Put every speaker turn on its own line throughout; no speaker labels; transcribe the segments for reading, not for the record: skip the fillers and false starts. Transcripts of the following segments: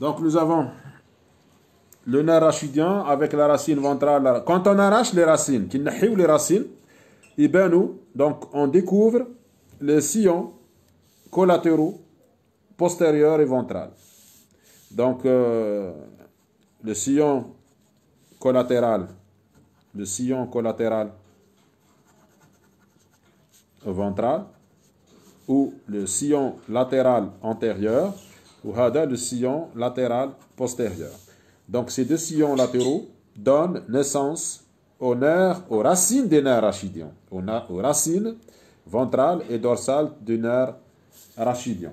Donc nous avons le nerf rachidien avec la racine ventrale. Quand on arrache les racines, qui n'ahou les racines, et bien nous, donc on découvre les sillons collatéraux, postérieurs et ventrales. Donc le sillon collatéral, ventral, ou le sillon latéral antérieur, ou le sillon latéral postérieur. Donc ces deux sillons latéraux donnent naissance aux racines des nerfs rachidiens, aux racines ventrales et dorsales du nerf rachidien.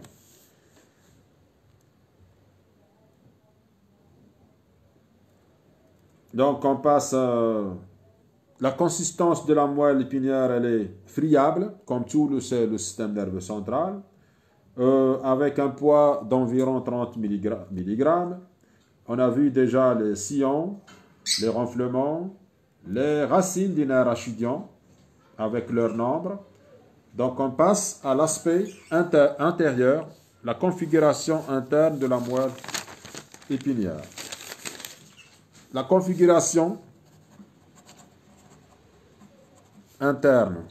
Donc on passe la consistance de la moelle épinière, elle est friable, comme tout le système nerveux central, avec un poids d'environ 30 mg. On a vu déjà les sillons, les renflements, les racines du nerf rachidien, avec leur nombre. Donc on passe à l'aspect intérieur, la configuration interne de la moelle épinière. La configuration interne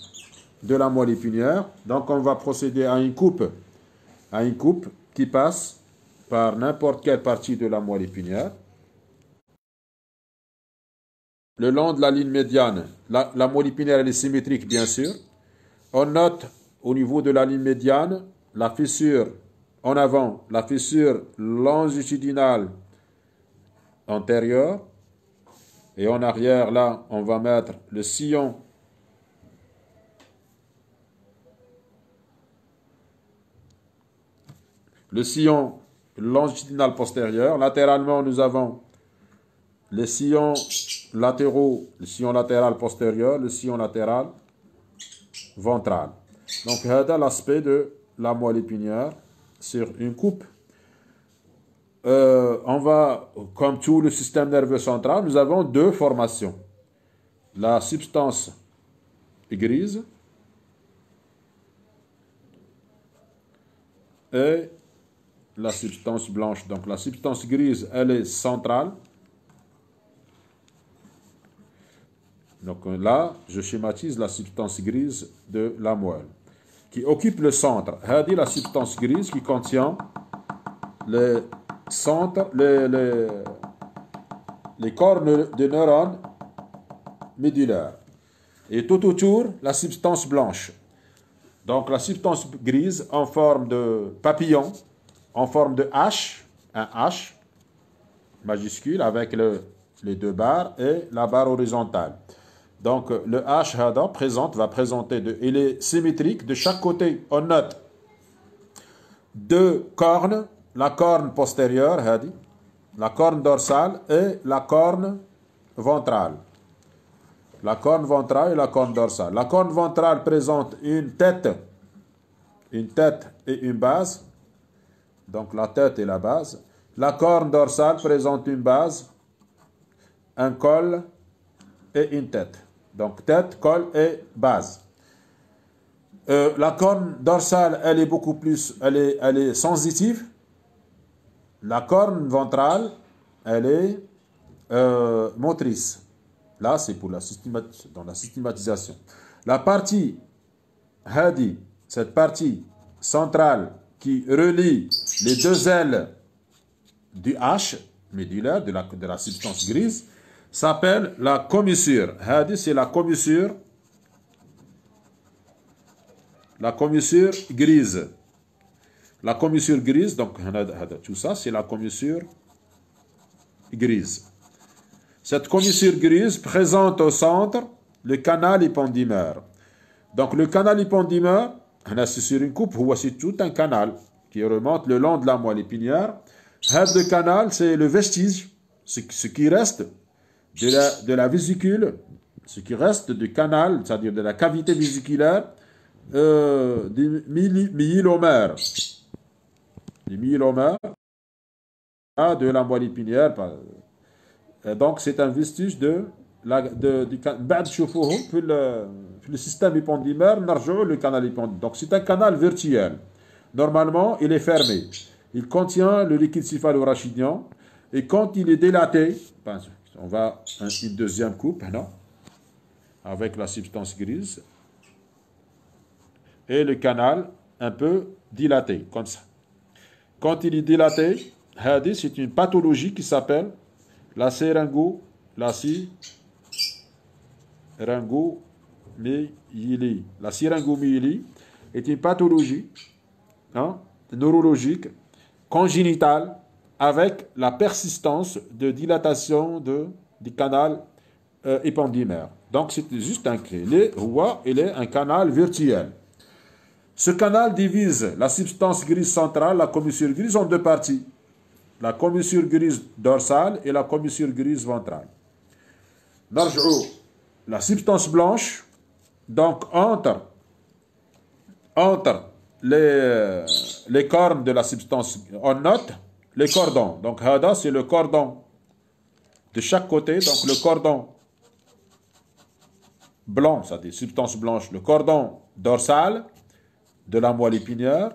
de la moelle épinière. Donc on va procéder à une coupe qui passe par n'importe quelle partie de la moelle épinière. Le long de la ligne médiane, la moelle épinière elle est symétrique bien sûr. On note au niveau de la ligne médiane la fissure en avant, la fissure longitudinale antérieure, et en arrière là on va mettre le sillon longitudinal postérieur. Latéralement nous avons les sillons latéraux, le sillon latéral postérieur, le sillon latéral ventral. Donc c'est l'aspect de la moelle épinière sur une coupe. On va, comme tout le système nerveux central, nous avons deux formations. La substance grise et la substance blanche. Donc la substance grise, elle est centrale. Donc là, je schématise la substance grise de la moelle, qui occupe le centre. C'est la substance grise qui contient les cornes de neurones médulaires. Et tout autour, la substance blanche. Donc la substance grise en forme de papillon, en forme de H, un H majuscule avec les deux barres et la barre horizontale. Donc le H va présenter, il est symétrique. De chaque côté, on note deux cornes, la corne postérieure, la corne dorsale et la corne ventrale. La corne ventrale et la corne dorsale. La corne ventrale présente une tête et une base. Donc la tête et la base. La corne dorsale présente une base, un col et une tête. Donc tête, col et base. La corne dorsale, elle est beaucoup plus, elle est sensitive. La corne ventrale, elle est motrice. Là, c'est pour dans la systématisation. La partie hadi, cette partie centrale qui relie les deux ailes du H médulaire, de la substance grise, s'appelle la commissure. Hadi, c'est la commissure grise. La commissure grise, donc tout ça, c'est la commissure grise. Cette commissure grise présente au centre le canal épendymère. Donc le canal épendymère, c'est sur une coupe, voici tout un canal qui remonte le long de la moelle épinière. Le canal, c'est le vestige, ce qui reste de la vésicule, ce qui reste du canal, c'est-à-dire de la cavité vésiculaire du myélomère. Du myélomère de la moelle épinière. Donc c'est un vestige du le système épendymère, le canal épendymère. Donc c'est un canal virtuel. Normalement, il est fermé. Il contient le liquide céphalorachidien. Et quand il est dilaté, on va une deuxième coupe, non? Avec la substance grise. Et le canal un peu dilaté, comme ça. Quand il est dilaté, c'est une pathologie qui s'appelle la syringomyélie. La syringomyélie est une pathologie neurologique congénitale avec la persistance de dilatation du canal épendymaire. Donc c'est juste un clé. Il est un canal virtuel. Ce canal divise la substance grise centrale, la commissure grise, en deux parties. La commissure grise dorsale et la commissure grise ventrale. La substance blanche, donc entre les cornes de la substance, on note les cordons. Donc, Hada, c'est le cordon de chaque côté. Donc, le cordon blanc, c'est-à-dire substance blanche, le cordon dorsal de la moelle épinière,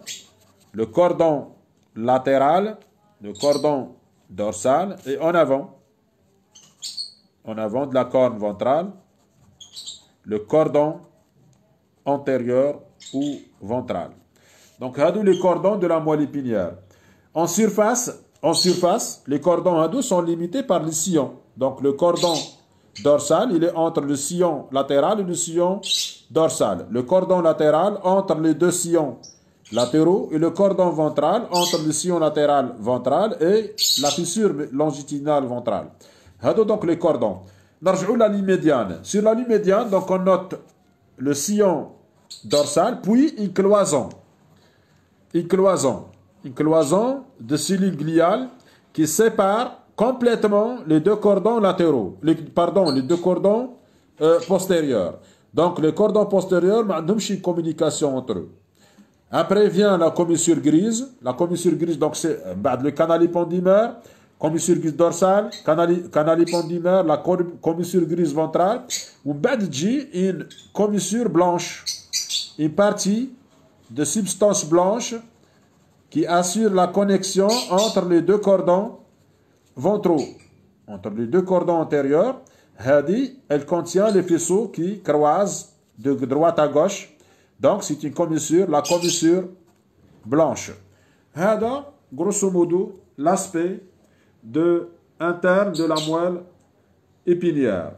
le cordon latéral, le cordon dorsal, et en avant de la corne ventrale, le cordon antérieur ou ventral. Donc, hadou les cordons de la moelle épinière. En surface, les cordons hadou sont limités par le sillon. Donc, le cordon dorsal, il est entre le sillon latéral et le sillon dorsal. Le cordon latéral entre les deux sillons latéraux et le cordon ventral entre le sillon latéral ventral et la fissure longitudinale ventrale. Hadou donc les cordons. Narjou la ligne médiane. Sur la ligne médiane, donc on note le sillon dorsal, puis une cloison. Une cloison de cellules gliales qui sépare complètement les deux cordons latéraux. Les deux cordons postérieurs. Donc, les cordons postérieurs, il y a une communication entre eux. Après vient la commissure grise. La commissure grise, donc c'est le canal épendymaire, commissure grise dorsale, canal épendymaire, la commissure grise ventrale. Ou une commissure blanche. Une partie de substance blanche qui assure la connexion entre les deux cordons ventraux. Entre les deux cordons antérieurs, elle contient les faisceaux qui croisent de droite à gauche. Donc, c'est une commissure, la commissure blanche. Hada, grosso modo, l'aspect interne de la moelle épinière.